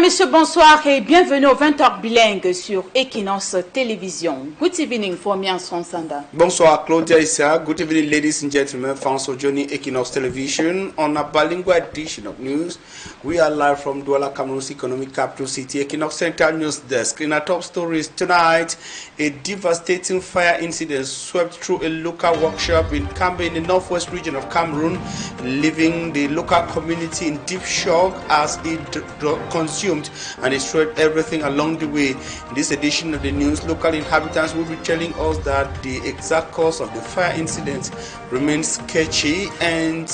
messieurs, bonsoir et bienvenue au 20h Bilingue sur Équinoxe Télévision. Good evening, Fomian Sonsanda. Bonsoir, Claudia Issa. Good evening, ladies and gentlemen. Thanks for joining Équinoxe Television on a bilingual edition of news. We are live from Douala, Cameroon's economic capital city, Équinoxe Central News Desk. In our top stories tonight, a devastating fire incident swept through a local workshop in Kambe in the northwest region of Cameroon, leaving the local community in deep shock as it consumed and destroyed everything along the way. In this edition of the news, local inhabitants will be telling us that the exact cause of the fire incident remains sketchy, and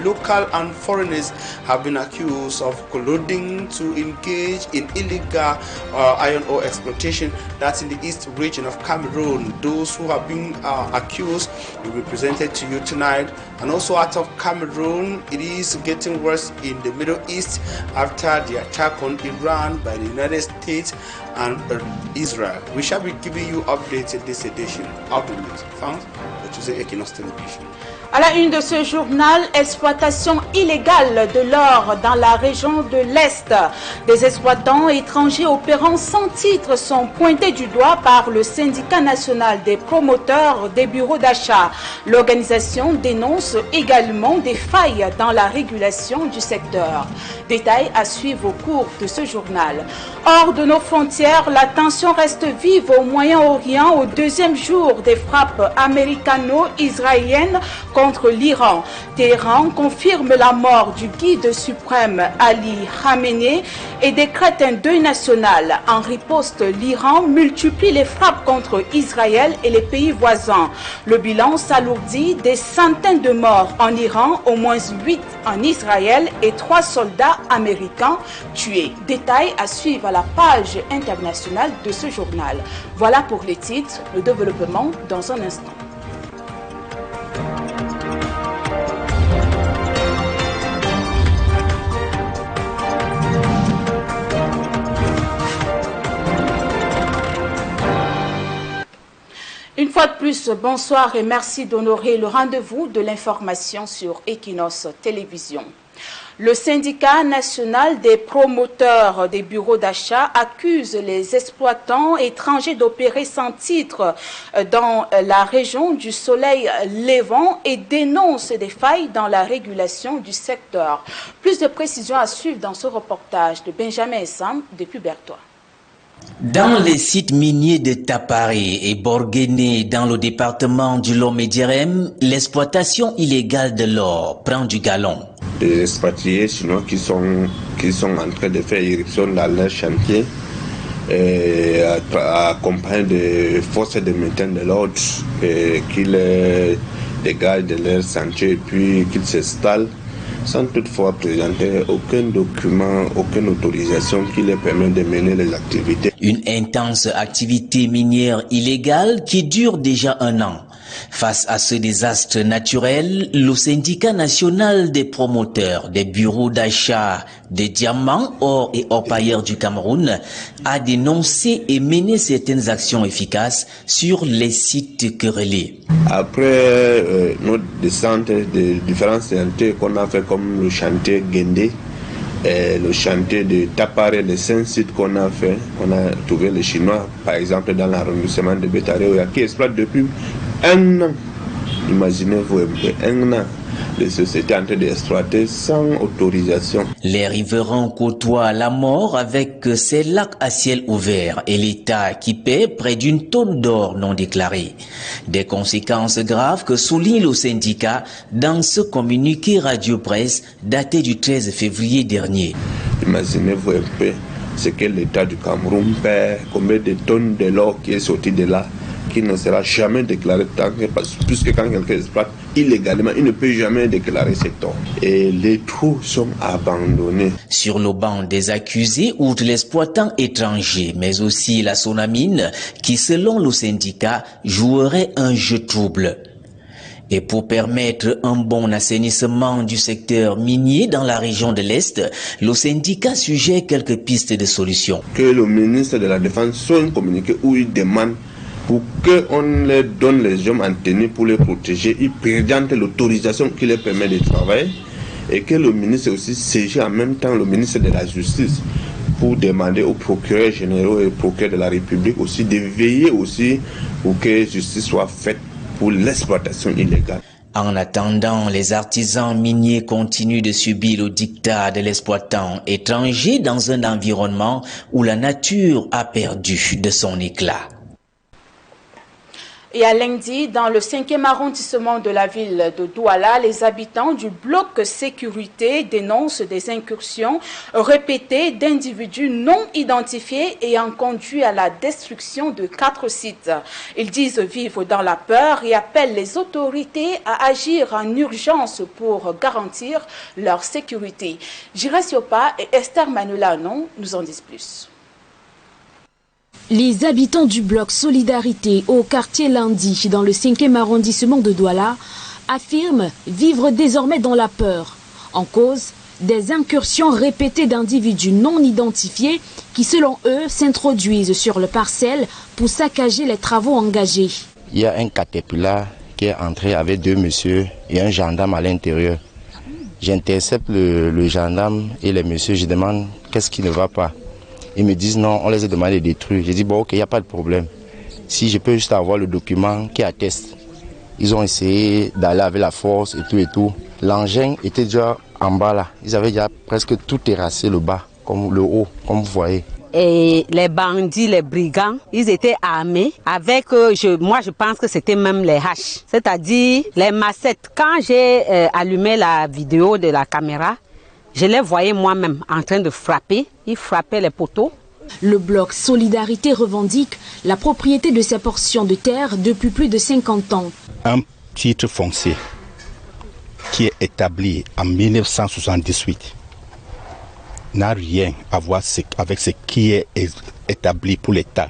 local and foreigners have been accused of colluding to engage in illegal iron ore exploitation. That's in the east region of Cameroon. Those who have been accused will be presented to you tonight. And also out of Cameroon, it is getting worse in the Middle East after the attack on Iran by the United States and Israel. We shall be giving you updates in this edition of the news. Thanks for choosing Équinoxe Television. À la une de ce journal, exploitation illégale de l'or dans la région de l'Est. Des exploitants étrangers opérant sans titre sont pointés du doigt par le syndicat national des promoteurs des bureaux d'achat. L'organisation dénonce également des failles dans la régulation du secteur. Détails à suivre au cours de ce journal. Hors de nos frontières, la tension reste vive au Moyen-Orient au deuxième jour des frappes américano-israéliennes contre l'Iran. Téhéran confirme la mort du guide suprême Ali Khamenei et décrète un deuil national. En riposte, l'Iran multiplie les frappes contre Israël et les pays voisins. Le bilan s'alourdit, des centaines de morts en Iran, au moins 8 en Israël et 3 soldats américains tués. Détails à suivre à la page internationale de ce journal. Voilà pour les titres, le développement dans un instant. Une fois de plus, bonsoir et merci d'honorer le rendez-vous de l'information sur Équinoxe Télévision. Le syndicat national des promoteurs des bureaux d'achat accuse les exploitants étrangers d'opérer sans titre dans la région du soleil levant et dénonce des failles dans la régulation du secteur. Plus de précisions à suivre dans ce reportage de Benjamin Essam depuis Bertois. Dans les sites miniers de Tapari et Borguéné, dans le département du Lomé-Dierem, l'exploitation illégale de l'or prend du galon. Des expatriés chinois qui sont en train de faire irruption dans leur chantier, accompagnés de forces de maintien de l'ordre, qui les dégagent de leur chantier et puis qu'ils s'installent sans toutefois présenter aucun document, aucune autorisation qui les permet de mener les activités. Une intense activité minière illégale qui dure déjà 1 an. Face à ce désastre naturel, le syndicat national des promoteurs des bureaux d'achat de diamants, or et orpailleurs du Cameroun a dénoncé et mené certaines actions efficaces sur les sites querellés. Après notre descente de différents chantiers qu'on a fait comme le chantier Gendé, le chantier de Tapare, les 5 sites qu'on a fait, on a trouvé les Chinois, par exemple dans l'arrondissement de Bétaré, qui exploitent depuis 1 an. Imaginez-vous un peu, 1 an. Les sociétés en train d'exploiter sans autorisation. Les riverains côtoient la mort avec ces lacs à ciel ouvert et l'État qui paie près d'1 tonne d'or non déclaré. Des conséquences graves que souligne le syndicat dans ce communiqué radio-presse daté du 13 février dernier. Imaginez-vous un peu ce que l'État du Cameroun paie, combien de tonnes de l'or qui est sorti de là, qui ne sera jamais déclaré tant que, puisque quand quelqu'un exploite illégalement, il ne peut jamais déclarer ses torts. Et les trous sont abandonnés. Sur le banc des accusés, outre l'exploitant étranger, mais aussi la Sonamine, qui selon le syndicat jouerait un jeu trouble. Et pour permettre un bon assainissement du secteur minier dans la région de l'Est, le syndicat suggère quelques pistes de solutions. Que le ministre de la Défense soit un communiqué où il demande pour qu'on leur donne les hommes en tenue pour les protéger, il présente l'autorisation qui leur permet de travailler et que le ministre aussi siège en même temps le ministre de la Justice pour demander aux procureurs généraux et aux procureurs de la République aussi de veiller aussi pour que justice soit faite pour l'exploitation illégale. En attendant, les artisans miniers continuent de subir le diktat de l'exploitant étranger dans un environnement où la nature a perdu de son éclat. Et à lundi, dans le 5e arrondissement de la ville de Douala, les habitants du bloc sécurité dénoncent des incursions répétées d'individus non identifiés ayant conduit à la destruction de 4 sites. Ils disent vivre dans la peur et appellent les autorités à agir en urgence pour garantir leur sécurité. Jira Siopa et Esther Manulanon nous en disent plus. Les habitants du bloc Solidarité au quartier Lundi, dans le 5e arrondissement de Douala, affirment vivre désormais dans la peur. En cause, des incursions répétées d'individus non identifiés qui, selon eux, s'introduisent sur le parcelle pour saccager les travaux engagés. Il y a un caterpillar qui est entré avec 2 messieurs et un gendarme à l'intérieur. J'intercepte le gendarme et les messieurs, je demande qu'est-ce qui ne va pas. Ils me disent non, on les a demandé de détruire. J'ai dit bon ok, il n'y a pas de problème. Si je peux juste avoir le document qui atteste. Ils ont essayé d'aller avec la force et tout. L'engin était déjà en bas là. Ils avaient déjà presque tout terrassé le bas, comme le haut, comme vous voyez. Et les bandits, les brigands, ils étaient armés avec, moi je pense que c'était même les haches, c'est-à-dire les macettes. Quand j'ai allumé la vidéo de la caméra, je les voyais moi-même en train de frapper. Ils frappaient les poteaux. Le bloc Solidarité revendique la propriété de ces portions de terre depuis plus de 50 ans. Un titre foncier qui est établi en 1978 n'a rien à voir avec ce qui est établi pour l'État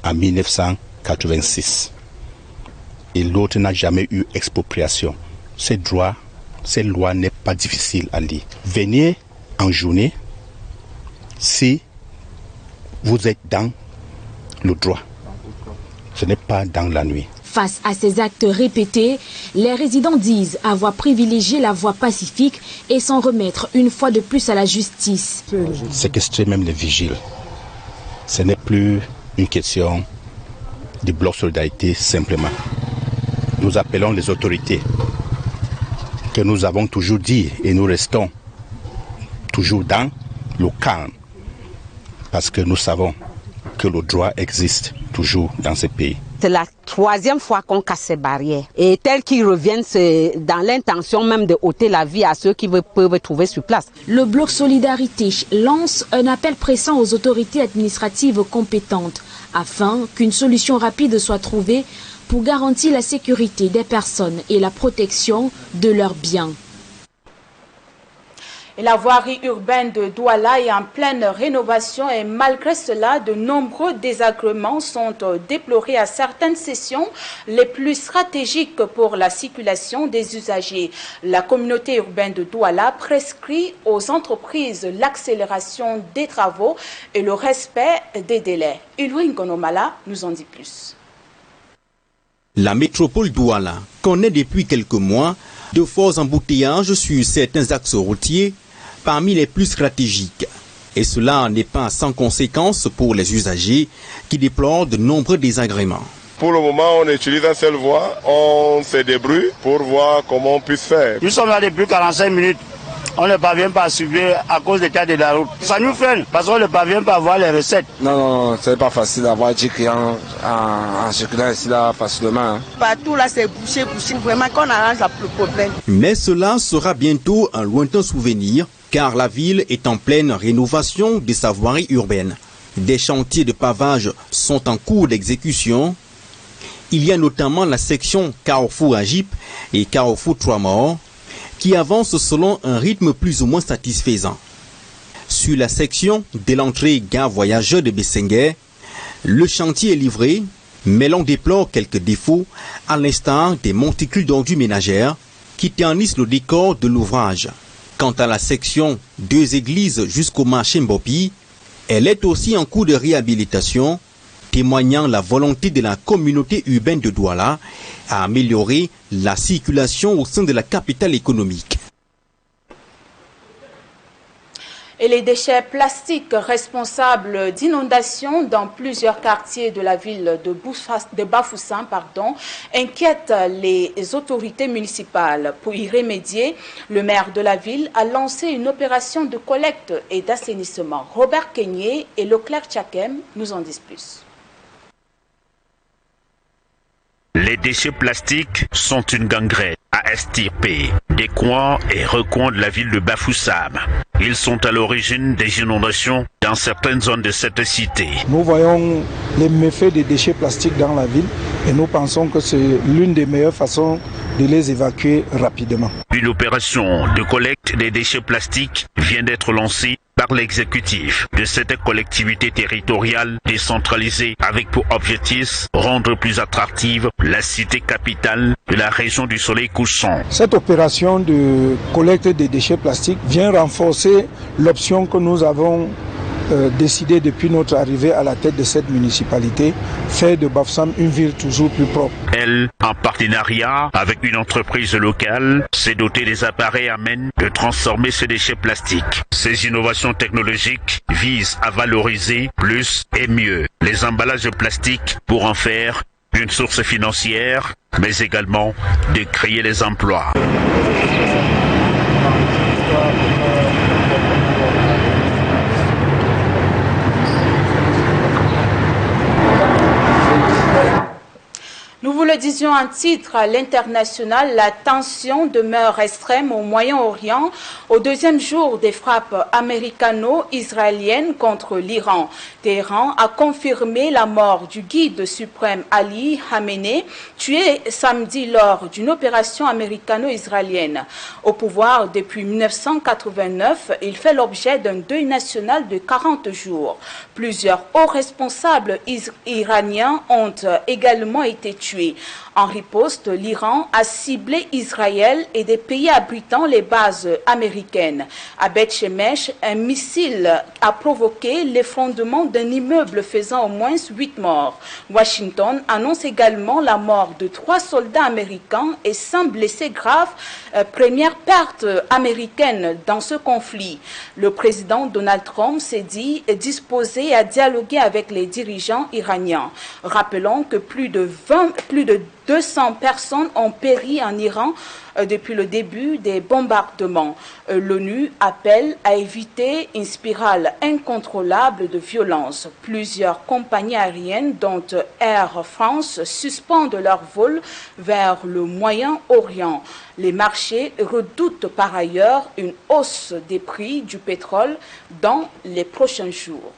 en 1986. Et l'autre n'a jamais eu expropriation. Ces lois n'est pas difficile à lire. Venez en journée si vous êtes dans le droit. Ce n'est pas dans la nuit. Face à ces actes répétés, les résidents disent avoir privilégié la voie pacifique et s'en remettre une fois de plus à la justice. Séquestrer même les vigiles. Ce n'est plus une question du bloc Solidarité simplement. Nous appelons les autorités que nous avons toujours dit et nous restons toujours dans le calme parce que nous savons que le droit existe toujours dans ce pays. C'est la 3e fois qu'on casse ces barrières. Et tels qu'ils reviennent, c'est dans l'intention même de ôter la vie à ceux qui peuvent trouver sur place. Le bloc Solidarité lance un appel pressant aux autorités administratives compétentes afin qu'une solution rapide soit trouvée pour garantir la sécurité des personnes et la protection de leurs biens. Et la voirie urbaine de Douala est en pleine rénovation et malgré cela, de nombreux désagréments sont déplorés à certaines sections les plus stratégiques pour la circulation des usagers. La communauté urbaine de Douala prescrit aux entreprises l'accélération des travaux et le respect des délais. Ulrich Gonomala nous en dit plus. La métropole Douala connaît depuis quelques mois de forts embouteillages sur certains axes routiers parmi les plus stratégiques. Et cela n'est pas sans conséquence pour les usagers qui déplorent de nombreux désagréments. Pour le moment, on utilise une seule voie, on se débrouille pour voir comment on puisse faire. Nous sommes là depuis 45 minutes. On ne parvient pas à suivre à cause des cas de la route. Ça nous freine parce qu'on ne parvient pas à voir les recettes. Non, c'est pas facile d'avoir 10 clients en circulant ici là facilement. Partout là c'est bouché, vraiment qu'on arrange le problème. Mais cela sera bientôt un lointain souvenir car la ville est en pleine rénovation de sa voirie urbaine. Des chantiers de pavage sont en cours d'exécution. Il y a notamment la section Carrefour-Agip et Carrefour-Trois-Morts qui avance selon un rythme plus ou moins satisfaisant. Sur la section de l'entrée gare voyageur de Bessenguer, le chantier est livré, mais l'on déplore quelques défauts, à l'instar des monticules d'ordures ménagères qui ternissent le décor de l'ouvrage. Quant à la section 2 églises jusqu'au marché Mbopi, elle est aussi en cours de réhabilitation, témoignant la volonté de la communauté urbaine de Douala à améliorer la circulation au sein de la capitale économique. Et les déchets plastiques responsables d'inondations dans plusieurs quartiers de la ville de Bafoussam inquiètent les autorités municipales. Pour y remédier, le maire de la ville a lancé une opération de collecte et d'assainissement. Robert Kenyé et Leclerc Tchakem nous en disent plus. Les déchets plastiques sont une gangrène à extirper des coins et recoins de la ville de Bafoussam. Ils sont à l'origine des inondations dans certaines zones de cette cité. Nous voyons les méfaits des déchets plastiques dans la ville et nous pensons que c'est l'une des meilleures façons de les évacuer rapidement. Une opération de collecte des déchets plastiques vient d'être lancée par l'exécutif de cette collectivité territoriale décentralisée avec pour objectif rendre plus attractive la cité capitale de la région du soleil couchant. Cette opération de collecte des déchets plastiques vient renforcer l'option que nous avons décidé depuis notre arrivée à la tête de cette municipalité, faire de Bafoussam une ville toujours plus propre. Elle, en partenariat avec une entreprise locale, s'est dotée des appareils à même de transformer ces déchets plastiques. Ces innovations technologiques visent à valoriser plus et mieux les emballages plastiques pour en faire une source financière, mais également de créer des emplois. Nous vous le disions en titre à l'international, la tension demeure extrême au Moyen-Orient au deuxième jour des frappes américano-israéliennes contre l'Iran. Téhéran a confirmé la mort du guide suprême Ali Khamenei, tué samedi lors d'une opération américano-israélienne. Au pouvoir depuis 1989, il fait l'objet d'un deuil national de 40 jours. Plusieurs hauts responsables iraniens ont également été tués. En riposte, l'Iran a ciblé Israël et des pays abritant les bases américaines. À Beth Shemesh, un missile a provoqué l'effondrement d'un immeuble faisant au moins 8 morts. Washington annonce également la mort de 3 soldats américains et 100 blessés graves, première perte américaine dans ce conflit. Le président Donald Trump s'est dit disposé à dialoguer avec les dirigeants iraniens. Rappelons que plus de 200 personnes ont péri en Iran depuis le début des bombardements. L'ONU appelle à éviter une spirale incontrôlable de violence. Plusieurs compagnies aériennes, dont Air France, suspendent leurs vols vers le Moyen-Orient. Les marchés redoutent par ailleurs une hausse des prix du pétrole dans les prochains jours.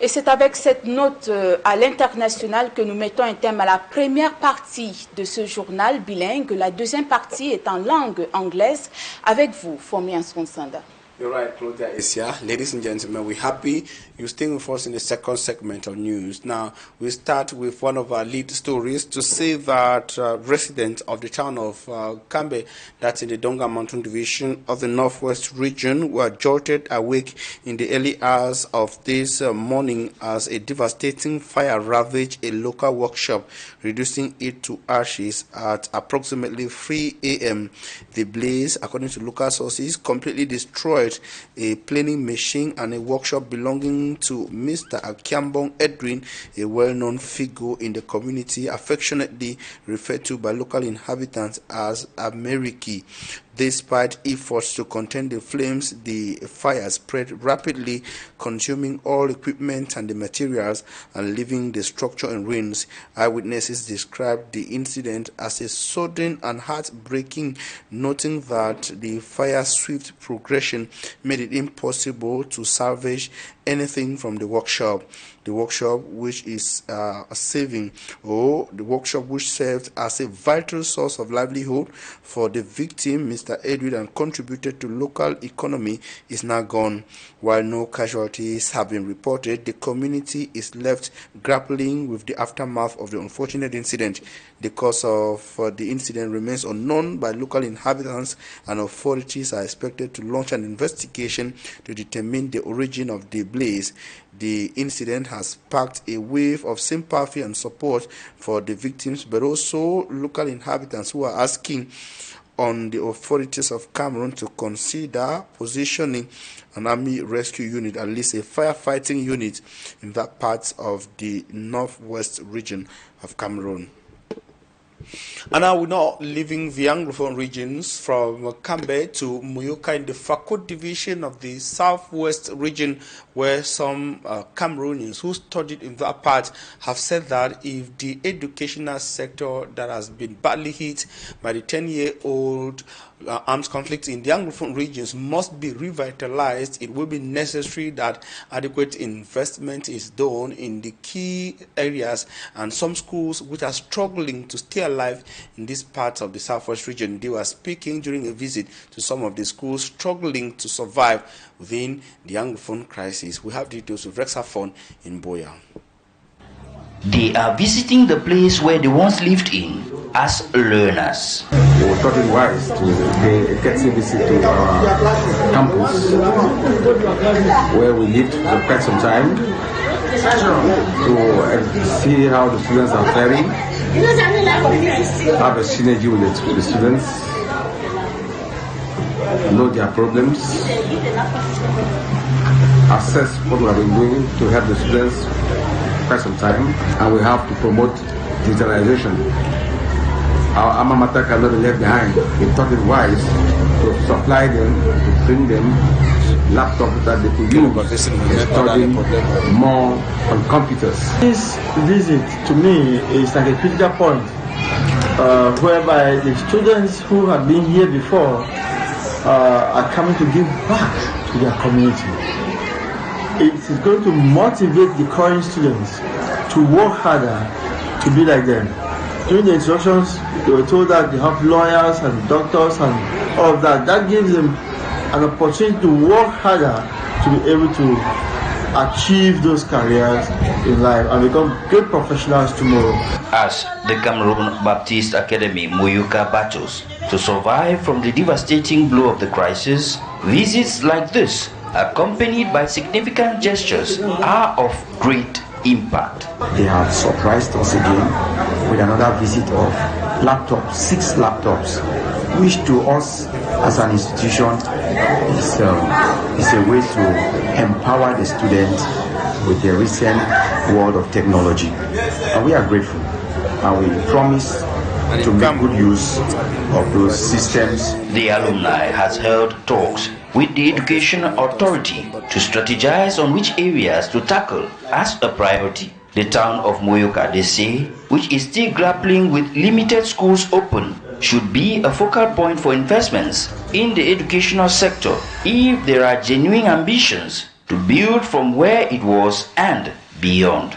Et c'est avec cette note à l'international que nous mettons un terme à la première partie de ce journal bilingue. La deuxième partie est en langue anglaise. Avec vous, Fomian Sonsanda. You're right, Claudia Isia. Ladies and gentlemen, we're happy you're staying with us in the second segment of news. Now, we start with one of our lead stories to say that residents of the town of Kambe, that's in the Donga Mountain Division of the Northwest region, were jolted awake in the early hours of this morning as a devastating fire ravaged a local workshop, reducing it to ashes at approximately 3 a.m. The blaze, according to local sources, completely destroyed a planing machine and a workshop belonging to Mr. Akiambong Edwin, a well-known figure in the community, affectionately referred to by local inhabitants as Ameriki. Despite efforts to contain the flames, the fire spread rapidly, consuming all equipment and the materials and leaving the structure in ruins. Eyewitnesses described the incident as a sudden and heartbreaking, noting that the fire's swift progression made it impossible to salvage anything from the workshop. The workshop which served as a vital source of livelihood for the victim, Mr. Edwin, and contributed to local economy, is now gone. While no casualties have been reported, the community is left grappling with the aftermath of the unfortunate incident. The cause of the incident remains unknown by local inhabitants, and authorities are expected to launch an investigation to determine the origin of the blaze. The incident has sparked a wave of sympathy and support for the victims, but also local inhabitants who are asking on the authorities of Cameroon to consider positioning an army rescue unit, at least a firefighting unit, in that part of the northwest region of Cameroon. And now we're not leaving the Anglophone regions from Cambe to Muyoka in the Fakot division of the southwest region, where some Cameroonians who studied in that part have said that if the educational sector that has been badly hit by the 10-year-old armed conflict in the Anglophone regions must be revitalized, it will be necessary that adequate investment is done in the key areas, and some schools which are struggling to stay alive in this part of the southwest region. They were speaking during a visit to some of the schools struggling to survive within the Anglophone crisis. We have details with Rexafon in Boya. They are visiting the place where they once lived in as learners. We thought it wise to pay a courtesy visit to our campus where we lived for quite some time to see how the students are faring, have a synergy with the students, know their problems, assess what we have been doing to help the students quite some time, and we have to promote digitalization. Our alma mater cannot be left behind. We thought it wise to supply them, to bring them laptops that they could use in studying more on computers. This visit to me is like a critical point whereby the students who have been here before are coming to give back to their community. It is going to motivate the current students to work harder to be like them. During the instructions, they were told that they have lawyers and doctors and all of that. That gives them an opportunity to work harder to be able to achieve those careers in life and become great professionals tomorrow. As the Cameroon Baptist Academy Muyoka battles to survive from the devastating blow of the crisis, visits like this, accompanied by significant gestures, are of great impact. They have surprised us again with another visit of laptops, 6 laptops, which to us as an institution is a way to empower the students with the recent world of technology. And we are grateful, and we promise to make good use of those systems. The alumni has held talks with the Education Authority to strategize on which areas to tackle as a priority. The town of Muyoka, they say, which is still grappling with limited schools open, should be a focal point for investments in the educational sector if there are genuine ambitions to build from where it was and beyond.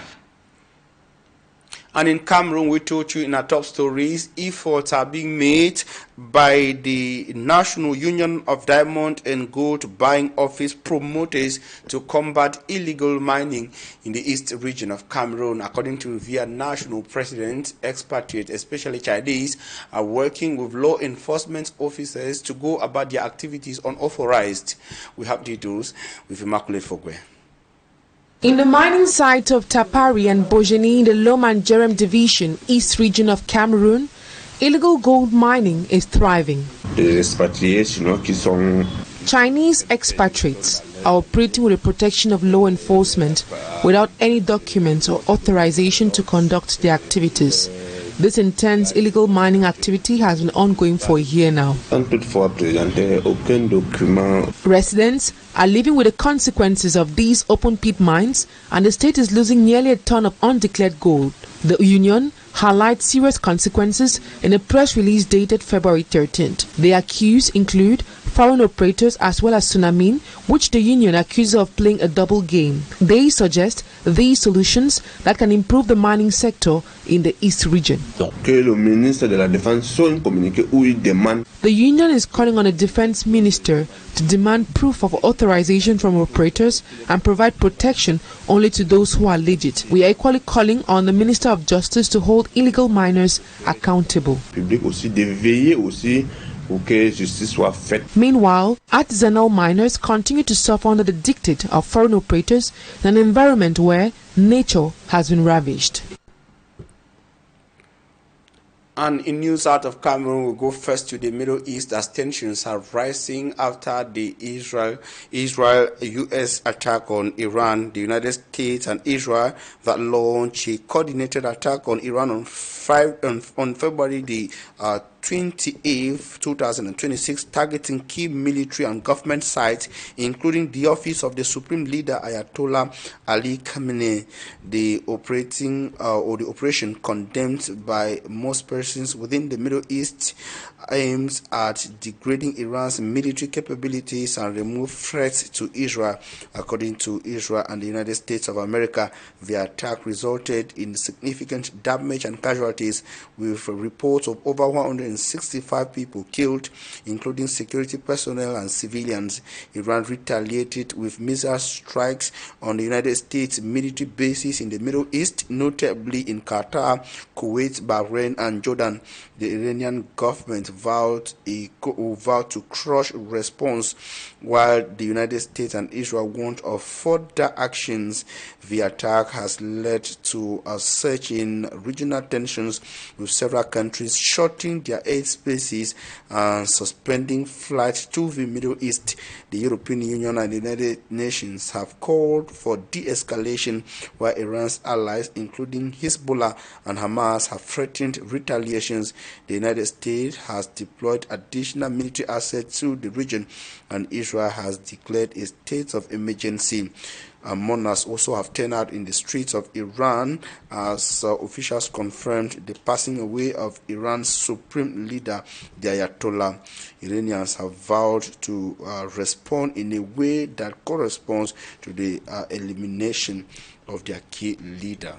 And in Cameroon, we told you in our top stories, efforts are being made by the National Union of Diamond and Gold Buying Office promoters to combat illegal mining in the east region of Cameroon. According to their national president, expatriates, especially Chinese, are working with law enforcement officers to go about their activities unauthorized. We have details with Immaculate Fogwe. In the mining site of Tapari and Bojeni in the Lom-and-Jerem division, east region of Cameroon, illegal gold mining is thriving. Chinese expatriates are operating with the protection of law enforcement without any documents or authorization to conduct their activities. This intense illegal mining activity has been ongoing for a year now. Residents are living with the consequences of these open-pit mines, and the state is losing nearly a ton of undeclared gold. The union highlights serious consequences in a press release dated February 13th. The accused include foreign operators as well as Tsunamin, which the union accuses of playing a double game. They suggest these solutions that can improve the mining sector in the East region. The union is calling on the defense minister to demand proof of authorization from operators and provide protection only to those who are legit. We are equally calling on the Minister of Justice to hold illegal miners accountable. Meanwhile, artisanal miners continue to suffer under the dictate of foreign operators in an environment where nature has been ravished. And in news out of Cameroon, we'll go first to the Middle East as tensions are rising after the Israel-US attack on Iran. The United States and Israel that launched a coordinated attack on Iran on February the 28th, 2026, targeting key military and government sites, including the office of the Supreme Leader Ayatollah Ali Khamenei. The operation, condemned by most persons within the Middle East, aims at degrading Iran's military capabilities and remove threats to Israel. According to Israel and the United States of America, the attack resulted in significant damage and casualties, with reports of over 165 people killed, including security personnel and civilians. Iran retaliated with missile strikes on the United States military bases in the Middle East, notably in Qatar, Kuwait, Bahrain, and Jordan. The Iranian government vowed to crush response, while the United States and Israel warned of further actions. The attack has led to a surge in regional tensions, with several countries shutting their airspaces and suspending flights to the Middle East. The European Union and the United Nations have called for de-escalation, while Iran's allies, including Hezbollah and Hamas, have threatened retaliations. The United States has deployed additional military assets to the region, and Israel has declared a state of emergency. Mourners also have turned out in the streets of Iran as officials confirmed the passing away of Iran's supreme leader, the Ayatollah. Iranians have vowed to respond in a way that corresponds to the elimination of their key leader.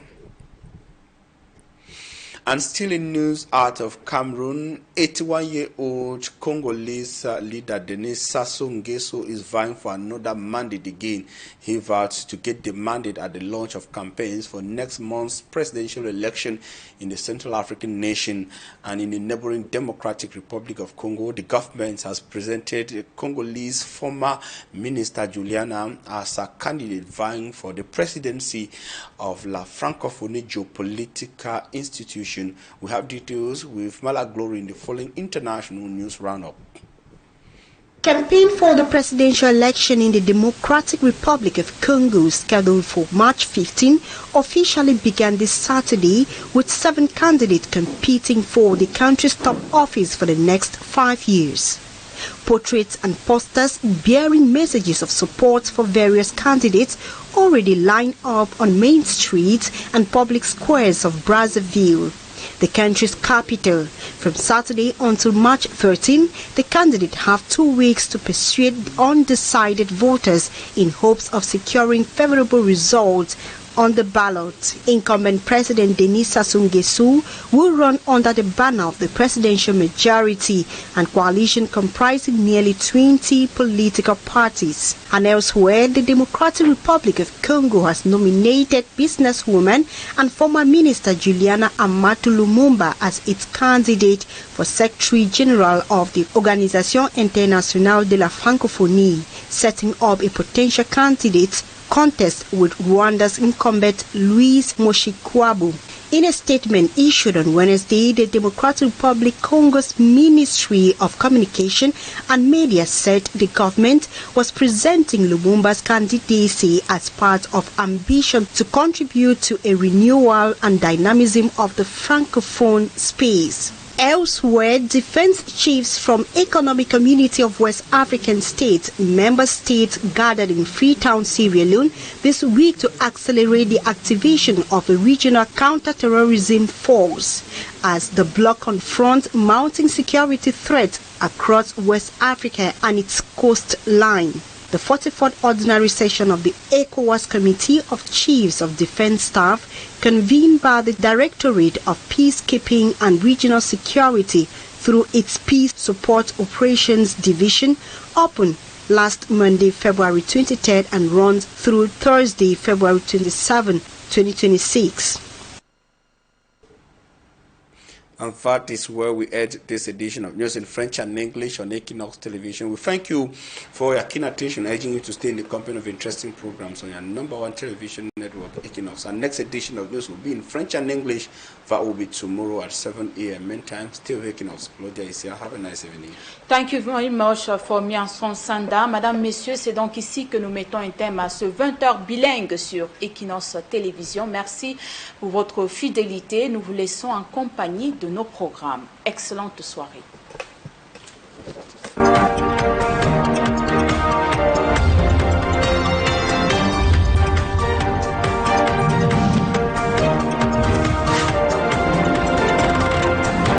And still in news out of Cameroon, 81-year-old Congolese leader Denis Sassou Nguesso is vying for another mandate again. He vowed to get the mandate at the launch of campaigns for next month's presidential election in the Central African nation. And in the neighboring Democratic Republic of Congo, the government has presented Congolese former Minister Juliana as a candidate vying for the presidency of La Francophonie Geopolitical Institution. We have details with Mala Glory in the following international news roundup. Campaign for the presidential election in the Democratic Republic of Congo, scheduled for March 15, officially began this Saturday, with 7 candidates competing for the country's top office for the next 5 years. Portraits and posters bearing messages of support for various candidates already line up on main streets and public squares of Brazzaville, the country's capital. From Saturday until March 13, the candidates have 2 weeks to persuade undecided voters in hopes of securing favorable results on the ballot. Incumbent President Denis Sassou Nguesso will run under the banner of the presidential majority and coalition comprising nearly 20 political parties. And elsewhere, the Democratic Republic of Congo has nominated businesswoman and former Minister Juliana Amato Lumumba as its candidate for Secretary General of the Organisation Internationale de la Francophonie, setting up a potential candidate contest with Rwanda's incumbent Louise Moshikwabu. In a statement issued on Wednesday, the Democratic Republic Congo's Ministry of Communication and Media said the government was presenting Lumumba's candidacy as part of ambition to contribute to a renewal and dynamism of the Francophone space. Elsewhere, defense chiefs from Economic Community of West African States, member states, gathered in Freetown, Sierra Leone this week to accelerate the activation of a regional counter-terrorism force as the bloc confronts mounting security threats across West Africa and its coastline. The 44th Ordinary Session of the ECOWAS Committee of Chiefs of Defense Staff, convened by the Directorate of Peacekeeping and Regional Security through its Peace Support Operations Division, opened last Monday, February 23rd and runs through Thursday, February 27, 2026. And that is where we end this edition of News in French and English on Équinoxe Television. We thank you for your keen attention, urging you to stay in the company of interesting programs on your #1 television network, Équinoxe. Our next edition of News will be in French and English. That will be tomorrow at 7 a.m. Meantime, stay with Équinoxe. Claudia is here. Have a nice evening. Thank you very much for Mianson Sanda. Madame, Messieurs, c'est donc ici que nous mettons un thème à ce 20h bilingue sur Équinoxe Télévision. Merci pour votre fidélité. Nous vous laissons en compagnie de nos programmes. Excellente soirée.